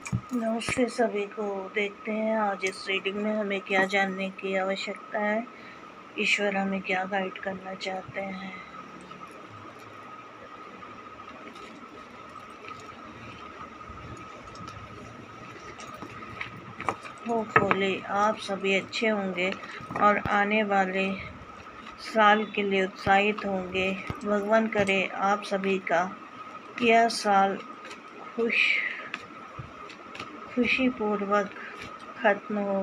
नमस्ते सभी को। देखते हैं आज इस रीडिंग में हमें क्या जानने की आवश्यकता है, ईश्वर हमें क्या गाइड करना चाहते हैं। होपफुली आप सभी अच्छे होंगे और आने वाले साल के लिए उत्साहित होंगे। भगवान करे आप सभी का यह साल खुशीपूर्वक खत्म हो,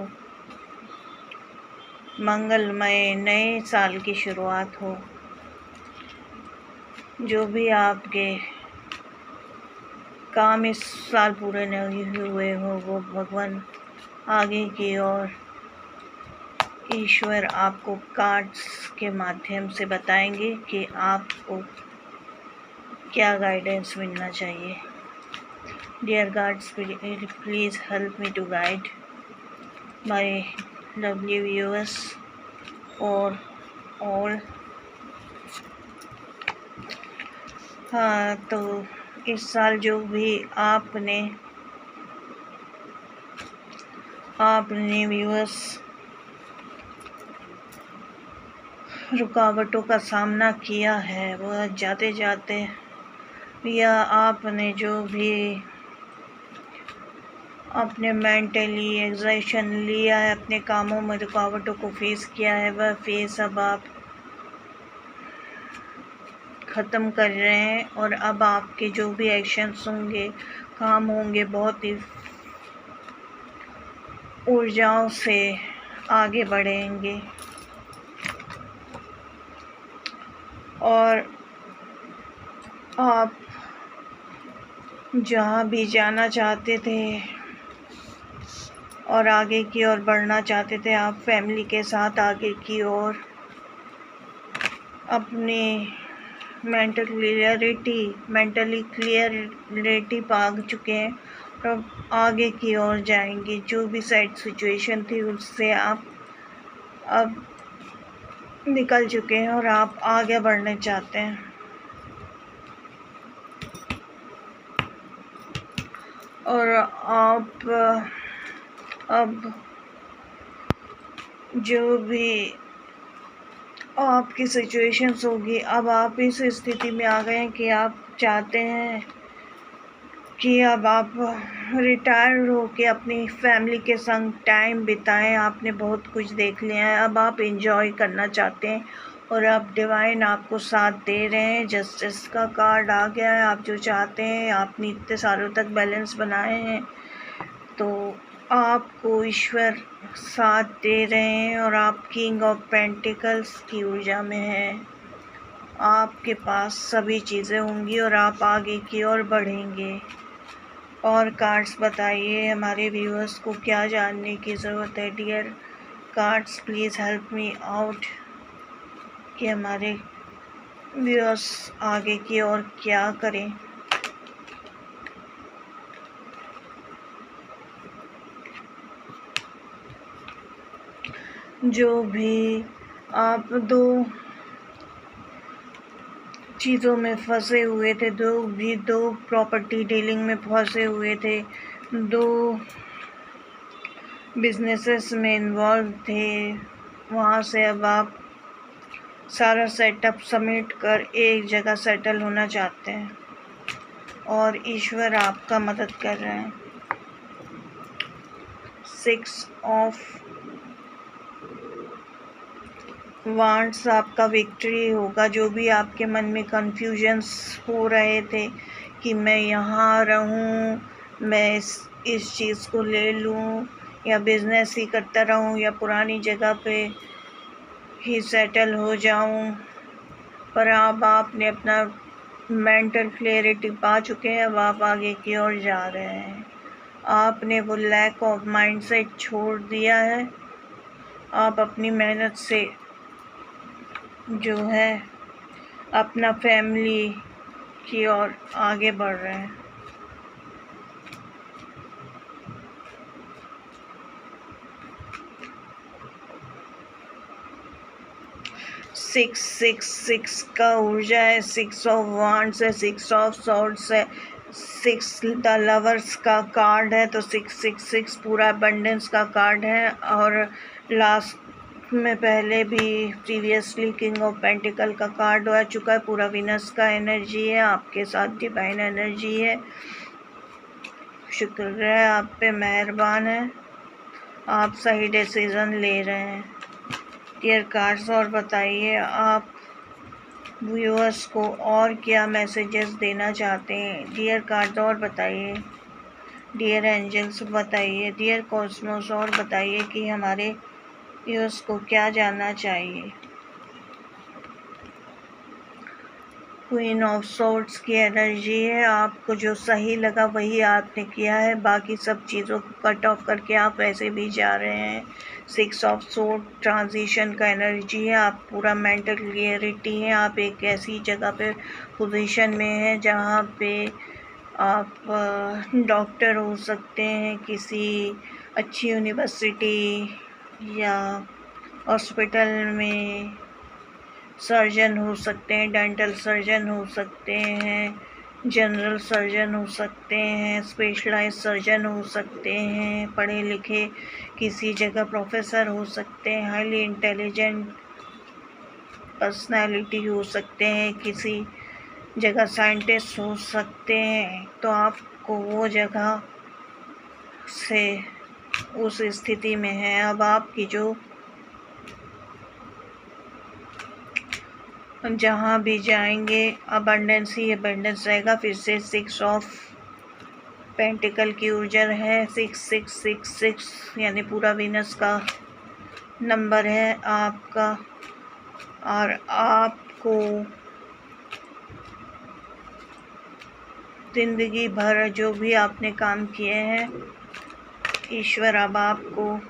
मंगलमय नए साल की शुरुआत हो। जो भी आपके काम इस साल पूरे नहीं हुए हो वो भगवान आगे की ओर ईश्वर आपको कार्ड्स के माध्यम से बताएंगे कि आपको क्या गाइडेंस मिलना चाहिए। Dear gods, please help me to guide my lovely viewers और ऑल। हाँ, तो इस साल जो भी आपने व्यूअर्स रुकावटों का सामना किया है, वह जाते जाते या आपने जो भी अपने मेंटली एग्जॉशन लिया है, अपने कामों में रुकावटों को फेस किया है, वह फेस अब आप ख़त्म कर रहे हैं। और अब आपके जो भी एक्शंस होंगे, काम होंगे, बहुत ही ऊर्जाओं से आगे बढ़ेंगे। और आप जहाँ भी जाना चाहते थे और आगे की ओर बढ़ना चाहते थे, आप फैमिली के साथ आगे की ओर अपनी मेंटली क्लियरिटी पा चुके हैं और अब आगे की ओर जाएंगे। जो भी सैड सिचुएशन थी उससे आप अब निकल चुके हैं और आप आगे बढ़ने चाहते हैं। और आप अब जो भी आपकी सिचुएशंस होगी, अब आप इस स्थिति में आ गए हैं कि आप चाहते हैं कि अब आप रिटायर हो के अपनी फैमिली के संग टाइम बिताएं। आपने बहुत कुछ देख लिया है, अब आप एंजॉय करना चाहते हैं और अब डिवाइन आपको साथ दे रहे हैं। जस्टिस का कार्ड आ गया है। आप जो चाहते हैं, आपने इतने सालों तक बैलेंस बनाए हैं, तो आपको ईश्वर साथ दे रहे हैं और आप किंग ऑफ पेंटिकल्स की ऊर्जा में हैं। आपके पास सभी चीज़ें होंगी और आप आगे की ओर बढ़ेंगे। और कार्ड्स बताइए हमारे व्यूअर्स को क्या जानने की ज़रूरत है। Dear cards, please help me out कि हमारे व्यूअर्स आगे की ओर क्या करें। जो भी आप दो चीज़ों में फंसे हुए थे, दो प्रॉपर्टी डीलिंग में फंसे हुए थे, दो बिजनेसेस में इन्वॉल्व थे, वहाँ से अब आप सारा सेटअप समेट कर एक जगह सेटल होना चाहते हैं और ईश्वर आपका मदद कर रहे हैं। 6 ऑफ वांड्स आपका विक्ट्री होगा। जो भी आपके मन में कन्फ्यूजन्स हो रहे थे कि मैं यहाँ रहूँ, मैं इस चीज़ को ले लूँ या बिज़नेस ही करता रहूँ या पुरानी जगह पे ही सेटल हो जाऊँ, पर अब आपने अपना मेंटल क्लियरिटी पा चुके हैं। अब आप आगे की ओर जा रहे हैं। आपने वो लैक ऑफ माइंडसेट छोड़ दिया है। आप अपनी मेहनत से जो है अपना फैमिली की ओर आगे बढ़ रहे हैं। सिक्स का ऊर्जा है, 6 ऑफ वांड्स है, 6 ऑफ सॉर्ड्स है, 6 द लवर्स का कार्ड है, तो 666 पूरा अबंडेंस का कार्ड है। और लास्ट में पहले भी प्रीवियसली किंग ऑफ पेंटिकल का कार्ड आ चुका है, पूरा विनस का एनर्जी है, आपके साथ डिवाइन एनर्जी है। शुक्र है आप पे मेहरबान है, आप सही डिसीज़न ले रहे हैं। डियर कार्ड्स, और बताइए आप व्यूअर्स को और क्या मैसेजेस देना चाहते हैं। डियर कार्ड्स, और बताइए। डियर एंजल्स बताइए, डियर कॉस्मोस और बताइए कि हमारे व्यूअर्स को क्या जानना चाहिए। क्वीन ऑफ सोर्ड्स की एनर्जी है, आपको जो सही लगा वही आपने किया है, बाकी सब चीज़ों को कट ऑफ करके आप वैसे भी जा रहे हैं। 6 ऑफ सोर्ड ट्रांजिशन का एनर्जी है, आप पूरा मेंटल क्लियरिटी है, आप एक ऐसी जगह पे पोजीशन में हैं जहाँ पे आप डॉक्टर हो सकते हैं, किसी अच्छी यूनिवर्सिटी या हॉस्पिटल में सर्जन हो सकते हैं, डेंटल सर्जन हो सकते हैं, जनरल सर्जन हो सकते हैं, स्पेशलाइज सर्जन हो सकते हैं, पढ़े लिखे किसी जगह प्रोफेसर हो सकते हैं, हाईली इंटेलिजेंट पर्सनालिटी हो सकते हैं, किसी जगह साइंटिस्ट हो सकते हैं। तो आपको वो जगह से उस स्थिति में है। अब आपकी जो जहाँ भी जाएंगे अबंडेंस ही अबंडेंस रहेगा। फिर से 6 ऑफ पेंटिकल की ऊर्जा है, 6666 यानी पूरा वीनस का नंबर है आपका। और आपको ज़िंदगी भर जो भी आपने काम किए हैं, ईश्वर अब आपको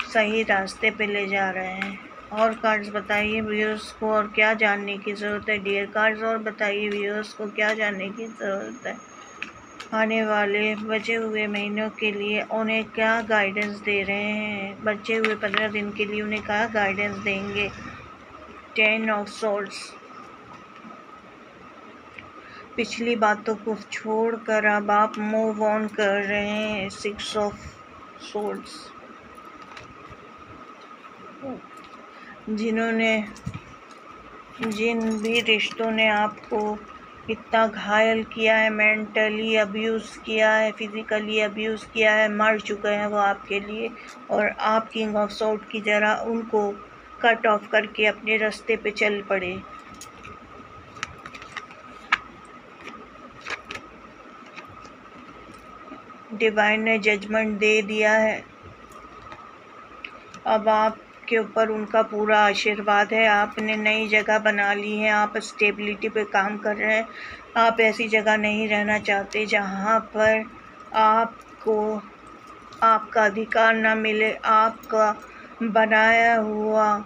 सही रास्ते पे ले जा रहे हैं। और कार्ड्स बताइए व्यूअर्स को और क्या जानने की ज़रूरत है। डियर कार्ड्स, और बताइए व्यूअर्स को क्या जानने की ज़रूरत है। आने वाले बचे हुए महीनों के लिए उन्हें क्या गाइडेंस दे रहे हैं। बचे हुए 15 दिन के लिए उन्हें क्या गाइडेंस देंगे। 10 ऑफ सोर्ड्स, पिछली बातों को छोड़कर अब आप मूव ऑन कर रहे हैं। 6 ऑफ सोर्ड्स, जिन भी रिश्तों ने आपको इतना घायल किया है, मेंटली अब्यूज़ किया है, फिज़िकली अब्यूज़ किया है, मर चुके हैं वो आपके लिए। और आप किंग ऑफ सोर्ड की तरह उनको कट ऑफ करके अपने रास्ते पे चल पड़े। डिवाइन ने जजमेंट दे दिया है, अब आपके ऊपर उनका पूरा आशीर्वाद है। आपने नई जगह बना ली है, आप स्टेबिलिटी पे काम कर रहे हैं। आप ऐसी जगह नहीं रहना चाहते जहाँ पर आपको आपका अधिकार ना मिले, आपका बनाया हुआ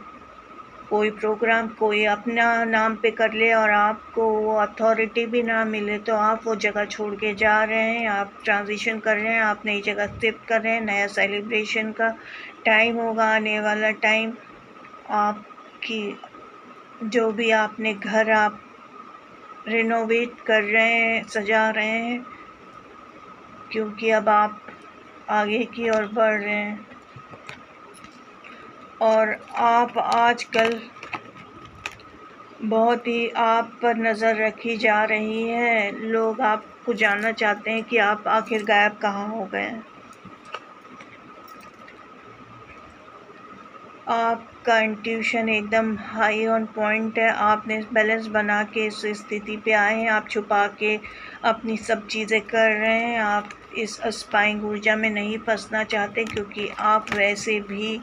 कोई प्रोग्राम कोई अपना नाम पे कर ले और आपको वो अथॉरिटी भी ना मिले। तो आप वो जगह छोड़ के जा रहे हैं, आप ट्रांजिशन कर रहे हैं, आप नई जगह शिफ्ट कर रहे हैं। नया सेलिब्रेशन का टाइम होगा, आने वाला टाइम। आपकी जो भी आपने घर आप रिनोवेट कर रहे हैं, सजा रहे हैं, क्योंकि अब आप आगे की ओर बढ़ रहे हैं। और आप आजकल बहुत ही आप पर नज़र रखी जा रही है। लोग आपको जानना चाहते हैं कि आप आखिर गायब कहाँ हो गए हैं। आपका इंट्यूशन एकदम हाई ऑन पॉइंट है। आपने बैलेंस बना के इस स्थिति पे आए हैं। आप छुपा के अपनी सब चीज़ें कर रहे हैं। आप इस अस्पाइंग ऊर्जा में नहीं फंसना चाहते, क्योंकि आप वैसे भी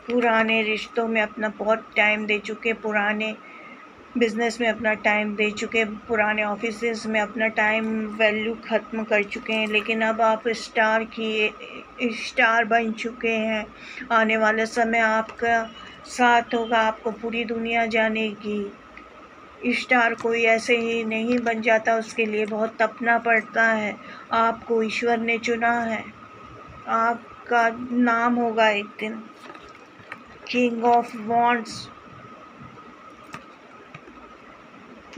पुराने रिश्तों में अपना बहुत टाइम दे चुके, पुराने बिज़नेस में अपना टाइम दे चुके, पुराने ऑफिसेस में अपना टाइम वैल्यू ख़त्म कर चुके हैं। लेकिन अब आप स्टार बन चुके हैं। आने वाले समय आपका साथ होगा, आपको पूरी दुनिया जानेगी। स्टार कोई ऐसे ही नहीं बन जाता, उसके लिए बहुत तपना पड़ता है। आपको ईश्वर ने चुना है, आपका नाम होगा एक दिन किंग ऑफ वॉन्ड्स,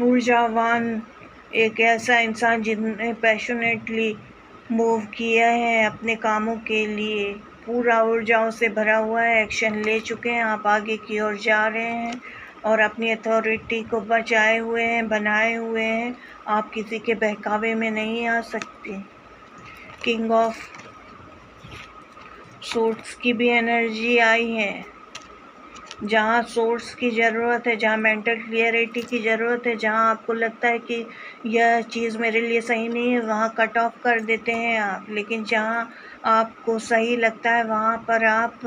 ऊर्जावान एक ऐसा इंसान जिसने पैशनेटली मूव किया है अपने कामों के लिए, पूरा ऊर्जाओं से भरा हुआ है, एक्शन ले चुके हैं, आप आगे की ओर जा रहे हैं और अपनी अथॉरिटी को बचाए हुए हैं, बनाए हुए हैं। आप किसी के बहकावे में नहीं आ सकते। किंग ऑफ सोर्ड्स की भी एनर्जी आई है। जहाँ सोर्स की ज़रूरत है, जहाँ मेंटल क्लियरिटी की ज़रूरत है, जहाँ आपको लगता है कि यह चीज़ मेरे लिए सही नहीं है, वहाँ कट ऑफ कर देते हैं आप। लेकिन जहाँ आपको सही लगता है वहाँ पर आप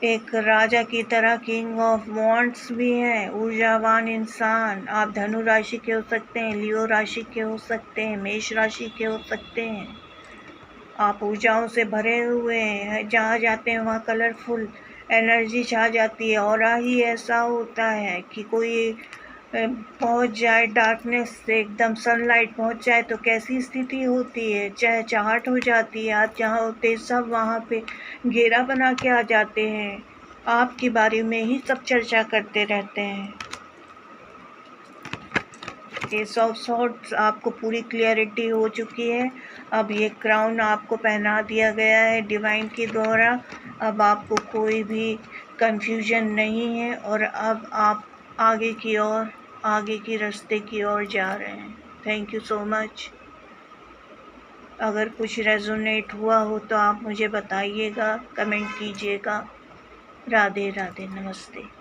एक राजा की तरह, किंग ऑफ वॉन्ड्स भी हैं, ऊर्जावान इंसान। आप धनु राशि के हो सकते हैं, लियो राशि के हो सकते हैं, मेष राशि के हो सकते हैं। आप ऊर्जाओं से भरे हुए हैं, जहाँ जाते हैं वहाँ कलरफुल एनर्जी छा जाती है। और ही ऐसा होता है कि कोई पहुँच जाए डार्कनेस से एकदम सनलाइट पहुँच जाए तो कैसी स्थिति होती है, चहचहाट हो जाती है। आप जहाँ होते सब वहाँ पे घेरा बना के आ जाते हैं, आपके बारे में ही सब चर्चा करते रहते हैं। एस ऑफ सॉर्ड्स, आपको पूरी क्लियरिटी हो चुकी है। अब ये क्राउन आपको पहना दिया गया है डिवाइन के द्वारा। अब आपको कोई भी कंफ्यूजन नहीं है और अब आप आगे की ओर, आगे की रास्ते की ओर जा रहे हैं। Thank you so much. अगर कुछ रेजोनेट हुआ हो तो आप मुझे बताइएगा, कमेंट कीजिएगा। राधे राधे, नमस्ते।